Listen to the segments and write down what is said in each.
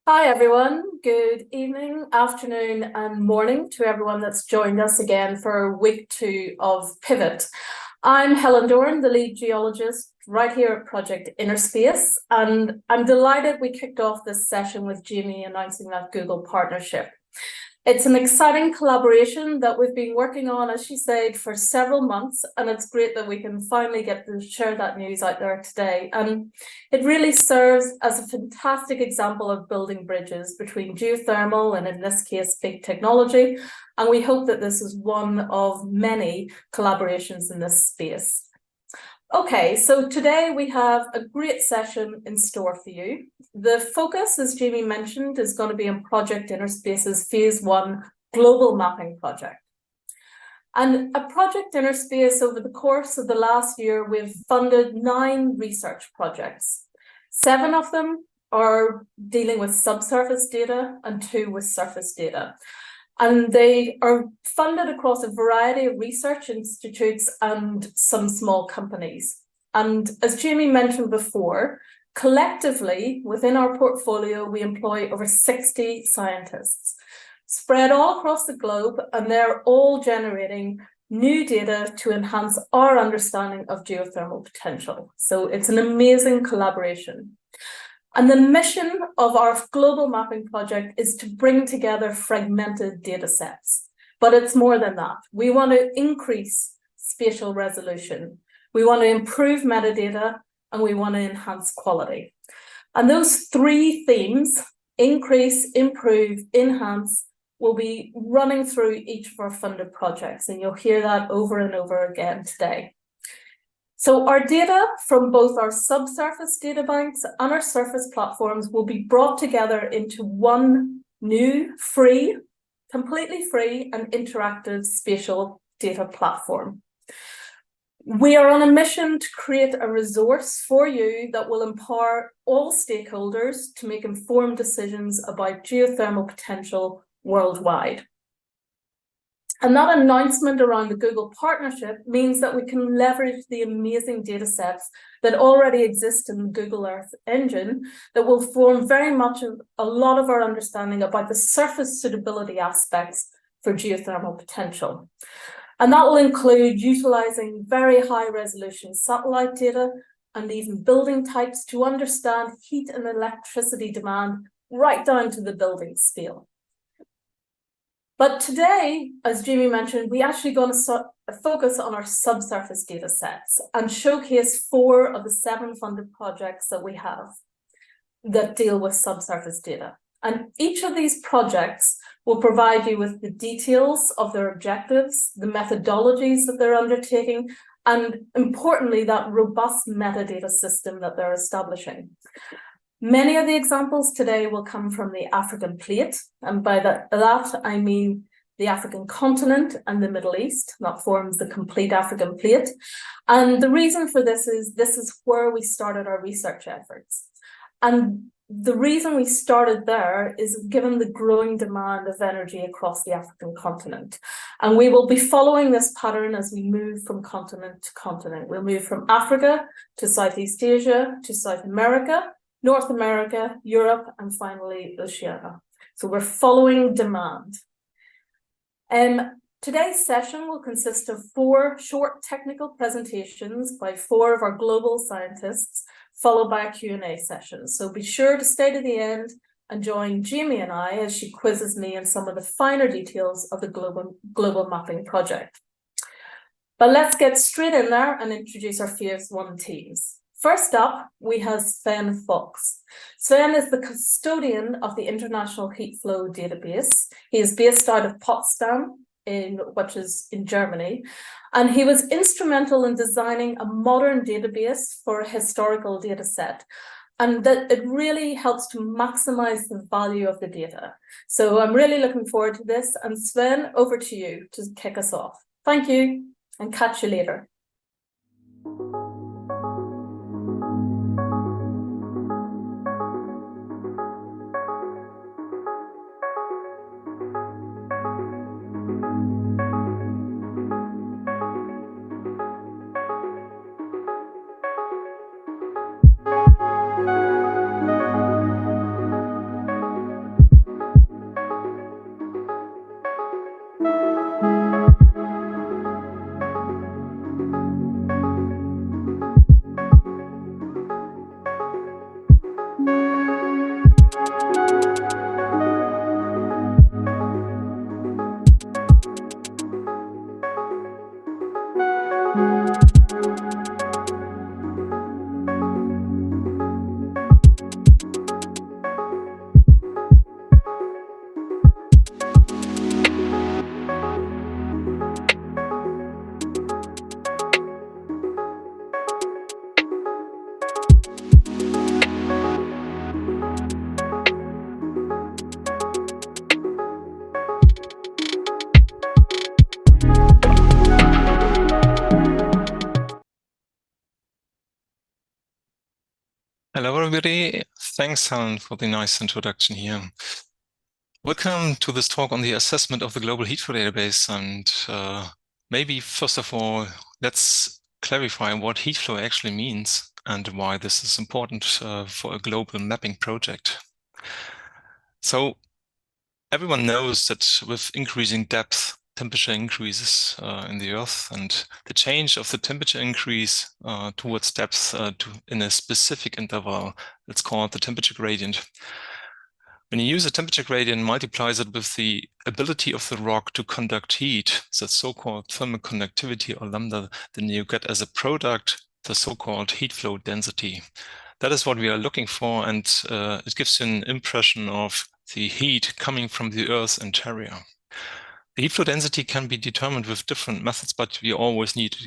Hi everyone, good evening, afternoon and morning to everyone that's joined us again for week 2 of Pivot. I'm Helen Doran, the lead geologist right here at Project InnerSpace, and I'm delighted we kicked off this session with Jamie announcing that Google partnership. It's an exciting collaboration that we've been working on, as she said, for several months, and it's great that we can finally get to share that news out there today. And it really serves as a fantastic example of building bridges between geothermal and, in this case, big technology. And we hope that this is one of many collaborations in this space. Okay, so today we have a great session in store for you. The focus, as Jamie mentioned, is going to be on Project InnerSpace's Phase 1 global mapping project. And at Project InnerSpace, over the course of the last year, we've funded 9 research projects. 7 of them are dealing with subsurface data and 2 with surface data. And they are funded across a variety of research institutes and some small companies. And as Jamie mentioned before, collectively within our portfolio, we employ over 60 scientists spread all across the globe, and they're all generating new data to enhance our understanding of geothermal potential. So it's an amazing collaboration. And the mission of our global mapping project is to bring together fragmented data sets. But it's more than that. We want to increase spatial resolution. We want to improve metadata, and we want to enhance quality. And those 3 themes, increase, improve, enhance, will be running through each of our funded projects. And you'll hear that over and over again today. So our data from both our subsurface data banks and our surface platforms will be brought together into one new, free, completely free and interactive spatial data platform. We are on a mission to create a resource for you that will empower all stakeholders to make informed decisions about geothermal potential worldwide. And that announcement around the Google partnership means that we can leverage the amazing data sets that already exist in the Google Earth engine that will form very much of a lot of our understanding about the surface suitability aspects for geothermal potential. And that will include utilizing very high resolution satellite data and even building types to understand heat and electricity demand right down to the building scale. But today, as Jamie mentioned, we actually going to focus on our subsurface data sets and showcase 4 of the 7 funded projects that we have that deal with subsurface data. And each of these projects will provide you with the details of their objectives, the methodologies that they're undertaking, and importantly, that robust metadata system that they're establishing. Many of the examples today will come from the African plate, and by that I mean the African continent and the Middle East. That forms the complete African plate. And the reason for this is where we started our research efforts. And the reason we started there is given the growing demand of energy across the African continent. And we will be following this pattern as we move from continent to continent. We'll move from Africa to Southeast Asia to South America, North America, Europe, and finally Oceania. So we're following demand. Today's session will consist of 4 short technical presentations by 4 of our global scientists, followed by a Q&A session. So be sure to stay to the end and join Jamie and I as she quizzes me on some of the finer details of the global mapping project. But let's get straight in there and introduce our Phase 1 teams. First up, we have Sven Fuchs. Sven is the custodian of the International Heat Flow Database. He is based out of Potsdam, which is in Germany, and he was instrumental in designing a modern database for a historical data set, and that it really helps to maximize the value of the data. So I'm really looking forward to this, and Sven, over to you to kick us off. Thank you, and catch you later. everybody. Thanks, Helen, for the nice introduction here. Welcome to this talk on the assessment of the global heat flow database. And maybe first of all, let's clarify what heat flow actually means and why this is important for a global mapping project. So everyone knows that with increasing depth, temperature increases in the Earth, and the change of the temperature increase towards depth in a specific interval, it's called the temperature gradient. When you use a temperature gradient, multiplies it with the ability of the rock to conduct heat, the so-called thermal conductivity, or lambda, then you get as a product the so-called heat flow density. That is what we are looking for, and it gives you an impression of the heat coming from the Earth's interior. The heat flow density can be determined with different methods, but we always need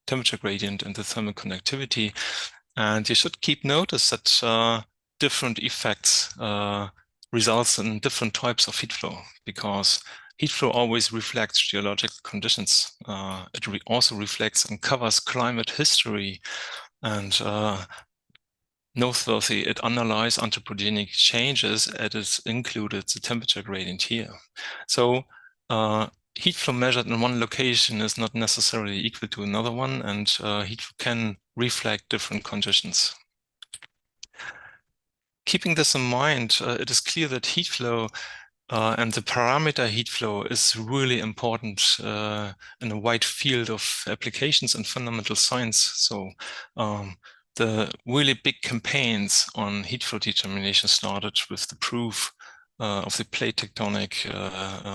temperature gradient and the thermal conductivity. And you should keep notice that different effects results in different types of heat flow, because heat flow always reflects geological conditions. It also reflects and covers climate history, and noteworthy, it analyzes anthropogenic changes, and it's included the temperature gradient here. So heat flow measured in one location is not necessarily equal to another one, and heat flow can reflect different conditions. Keeping this in mind, it is clear that heat flow and the parameter heat flow is really important in a wide field of applications in fundamental science. So the really big campaigns on heat flow determination started with the proof of the plate tectonic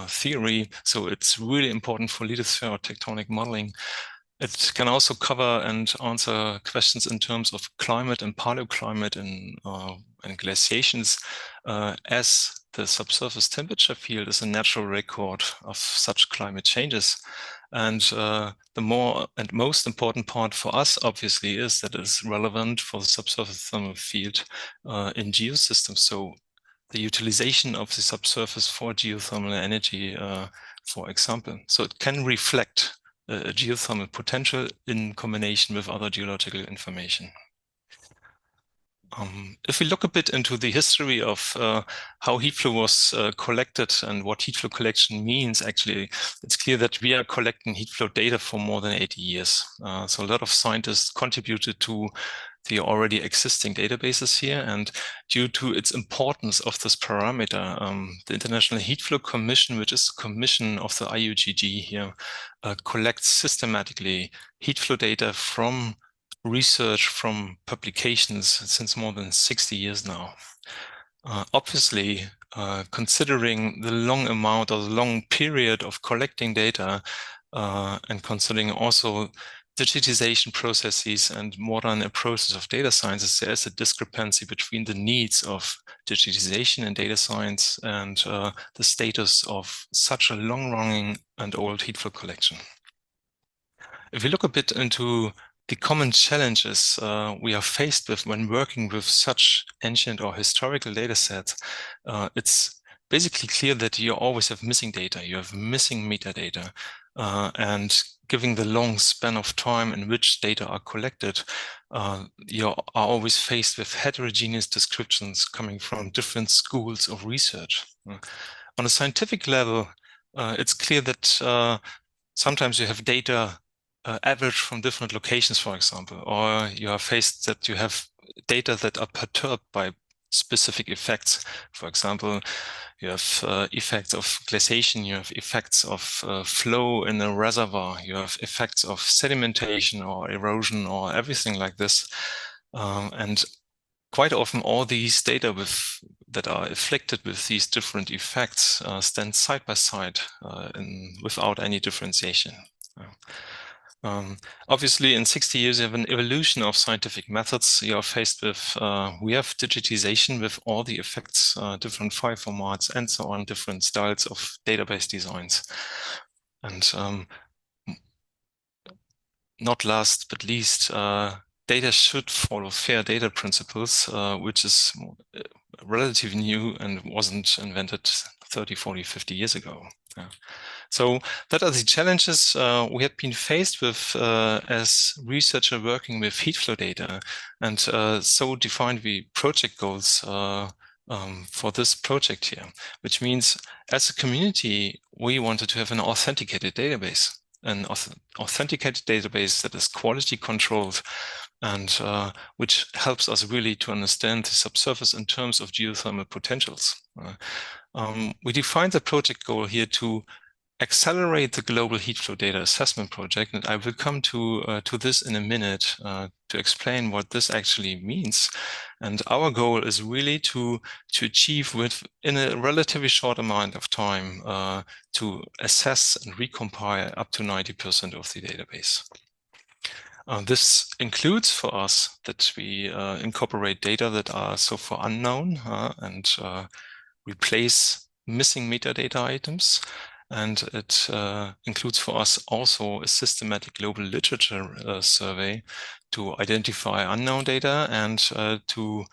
theory. So it's really important for lithospheric tectonic modeling. It can also cover and answer questions in terms of climate and paleoclimate and glaciations, as the subsurface temperature field is a natural record of such climate changes. And the more and most important part for us, obviously, is that it's relevant for the subsurface thermal field in geosystems. So the utilization of the subsurface for geothermal energy, for example. So it can reflect a geothermal potential in combination with other geological information. If we look a bit into the history of how heat flow was collected and what heat flow collection means, actually, it's clear that we are collecting heat flow data for more than 80 years. So a lot of scientists contributed to the already existing databases here, and due to its importance of this parameter, the International Heat Flow Commission, which is a commission of the IUGG here, collects systematically heat flow data from research, from publications since more than 60 years now. Obviously, considering the long amount or the long period of collecting data, and considering also digitization processes and modern approaches of data sciences, there is a discrepancy between the needs of digitization and data science and the status of such a long-running and old heat flow collection. If we look a bit into the common challenges we are faced with when working with such ancient or historical data sets, it's basically clear that you always have missing data, you have missing metadata, and given the long span of time in which data are collected, you are always faced with heterogeneous descriptions coming from different schools of research. On a scientific level, it's clear that sometimes you have data average from different locations, for example, or you are faced that you have data that are perturbed by specific effects. For example, you have effects of glaciation, you have effects of flow in a reservoir, you have effects of sedimentation or erosion or everything like this. And quite often all these data that are afflicted with these different effects stand side by side without any differentiation. Obviously, in 60 years, you have an evolution of scientific methods. You are faced with, we have digitization with all the effects, different file formats, and so on, different styles of database designs. And not last but least, data should follow fair data principles, which is relatively new and wasn't invented 30, 40, 50 years ago. So that are the challenges we had been faced with as researcher working with heat flow data, and so defined the project goals for this project here, which means as a community, we wanted to have an authenticated database, that is quality controlled and which helps us really to understand the subsurface in terms of geothermal potentials. We defined the project goal here to accelerate the global heat flow data assessment project, and I will come to this in a minute to explain what this actually means. And our goal is really to achieve in a relatively short amount of time to assess and recompile up to 90% of the database. This includes for us that we incorporate data that are so far unknown and replace missing metadata items. And it includes for us also a systematic global literature survey to identify unknown data and to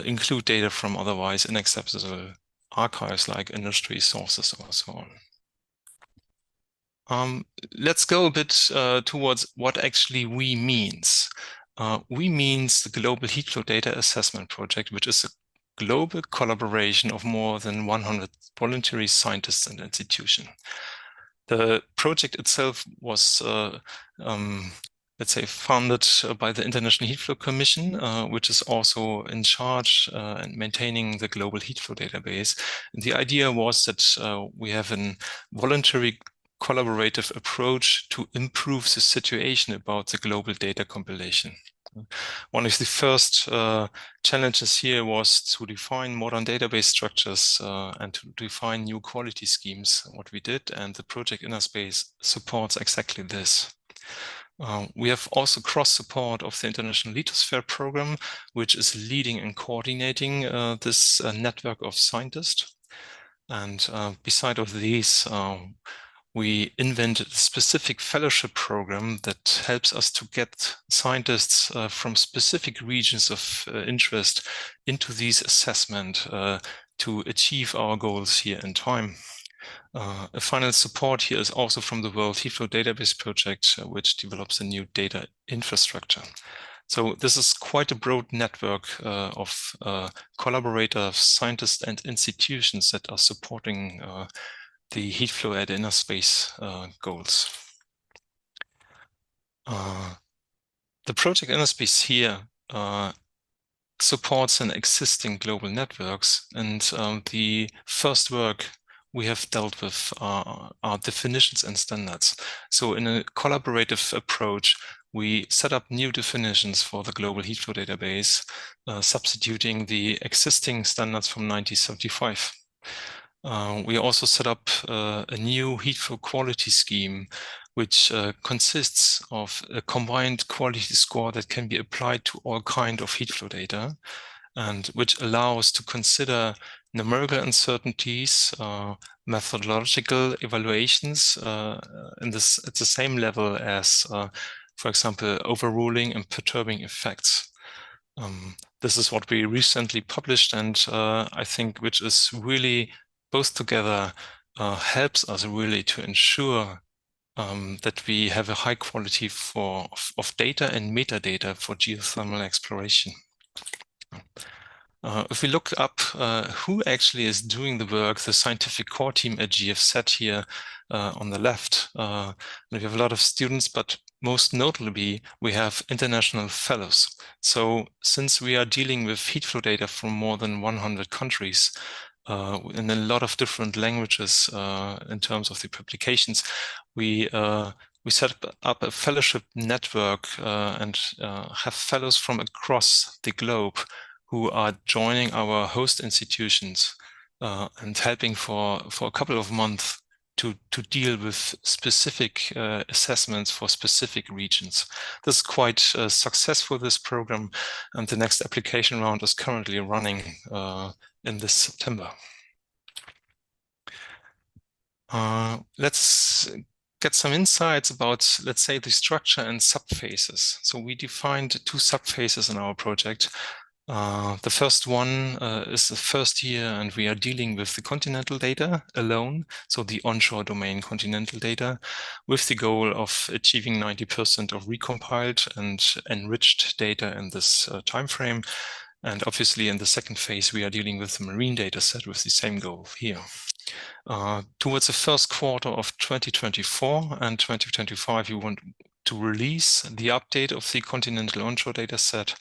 include data from otherwise inaccessible archives like industry sources or so on. Let's go a bit towards what actually WE means. WE means the Global Heat Flow Data Assessment Project, which is a global collaboration of more than 100 voluntary scientists and institutions. The project itself was, let's say, funded by the International Heat Flow Commission, which is also in charge and maintaining the global heat flow database. And the idea was that we have a voluntary collaborative approach to improve the situation about the global data compilation. One of the first challenges here was to define modern database structures and to define new quality schemes, what we did, and the Project InnerSpace supports exactly this. We have also cross-support of the International Lithosphere Program, which is leading and coordinating this network of scientists. And beside of these, we invented a specific fellowship program that helps us to get scientists from specific regions of interest into these assessment to achieve our goals here in time. A final support here is also from the World Heat Flow Database Project, which develops a new data infrastructure. So this is quite a broad network of collaborators, scientists, and institutions that are supporting the heat flow at InnerSpace goals. The Project InnerSpace here supports an existing global networks, and the first work we have dealt with are definitions and standards. So in a collaborative approach, we set up new definitions for the global heat flow database, substituting the existing standards from 1975. We also set up a new heat flow quality scheme, which consists of a combined quality score that can be applied to all kinds of heat flow data, and which allows to consider numerical uncertainties, methodological evaluations at the same level as, for example, overruling and perturbing effects. This is what we recently published, and I think which is really both together helps us really to ensure that we have a high quality of data and metadata for geothermal exploration. If we look up who actually is doing the work, the scientific core team at GFZ here on the left, we have a lot of students, but most notably, we have international fellows. So since we are dealing with heat flow data from more than 100 countries, in a lot of different languages in terms of the publications, we set up a fellowship network and have fellows from across the globe who are joining our host institutions and helping for a couple of months to deal with specific assessments for specific regions. This is quite successful, this program, and the next application round is currently running in this September. Let's get some insights about, let's say, the structure and subphases. So we defined two subphases in our project. The first one is the first year, and we are dealing with the continental data alone, so the onshore domain continental data, with the goal of achieving 90% of recompiled and enriched data in this time frame. And obviously in the second phase, we are dealing with the marine data set with the same goal here. Towards the first quarter of 2024 and 2025, we want to release the update of the continental onshore data set,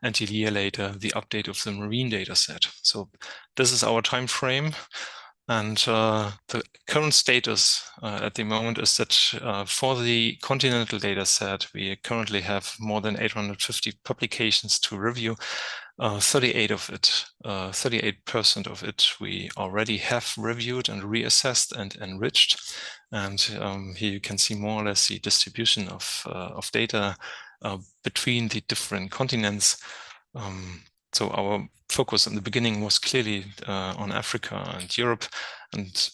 and a year later, the update of the marine data set. So this is our time frame. And the current status at the moment is that for the continental data set, we currently have more than 850 publications to review. 38% of it we already have reviewed and reassessed and enriched. And here you can see more or less the distribution of data between the different continents. So our focus in the beginning was clearly on Africa and Europe, and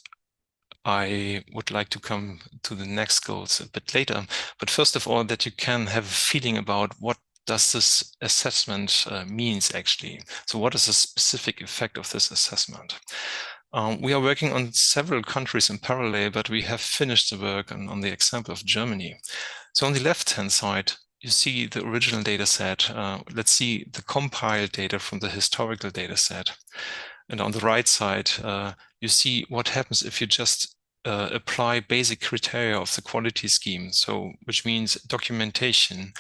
I would like to come to the next goals a bit later. But first of all, that you can have a feeling about what does this assessment means actually. So what is the specific effect of this assessment? We are working on several countries in parallel, but we have finished the work on the example of Germany. So on the left-hand side, you see the original data set. Let's see the compiled data from the historical data set. And on the right side, you see what happens if you just apply basic criteria of the quality scheme. So which means documentation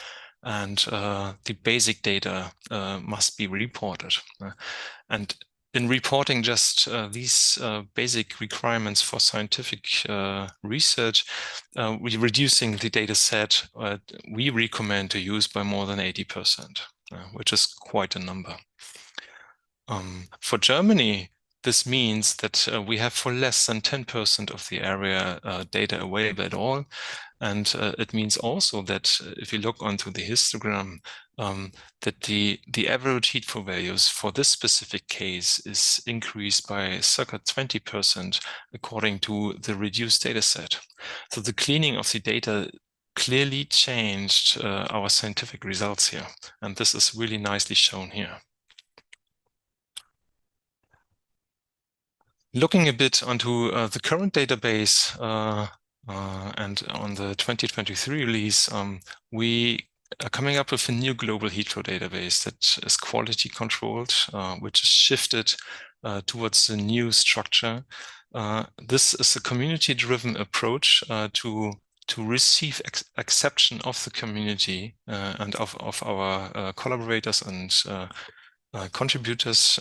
and the basic data must be reported. And in reporting just these basic requirements for scientific research, we're reducing the data set we recommend to use by more than 80%, which is quite a number. For Germany, this means that we have for less than 10% of the area data available at all. And it means also that if you look onto the histogram, that the average heat flow values for this specific case is increased by circa 20% according to the reduced data set. So the cleaning of the data clearly changed our scientific results here. And this is really nicely shown here. Looking a bit onto the current database and on the 2023 release, we are coming up with a new global heat flow database that is quality controlled, which is shifted towards the new structure. This is a community-driven approach to receive acceptance of the community and of our collaborators and contributors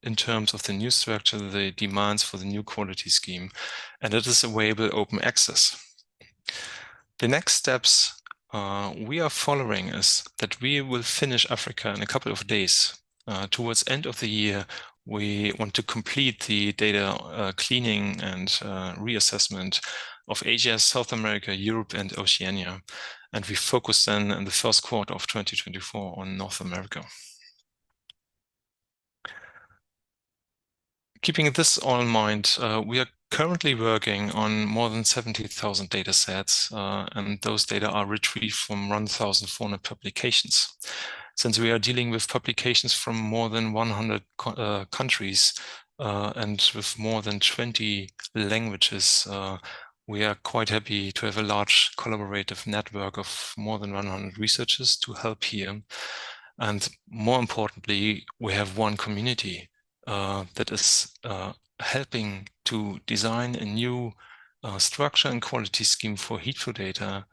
in terms of the new structure, the demands for the new quality scheme, and it is available open access. The next steps we are following is that we will finish Africa in a couple of days. Towards end of the year, we want to complete the data cleaning and reassessment of Asia, South America, Europe, and Oceania. And we focus then in the first quarter of 2024 on North America. Keeping this all in mind, we are currently working on more than 70,000 data sets, and those data are retrieved from 1,400 publications. Since we are dealing with publications from more than 100 countries and with more than 20 languages, we are quite happy to have a large collaborative network of more than 100 researchers to help here. And more importantly, we have one community that is helping to design a new structure and quality scheme for heat flow data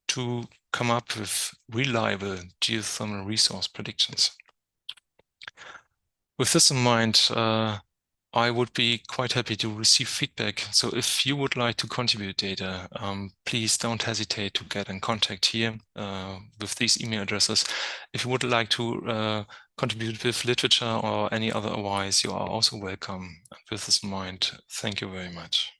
to come up with reliable geothermal resource predictions. With this in mind, I would be quite happy to receive feedback. So if you would like to contribute data, please don't hesitate to get in contact here with these email addresses. If you would like to contribute with literature or any otherwise, you are also welcome. With this in mind, thank you very much.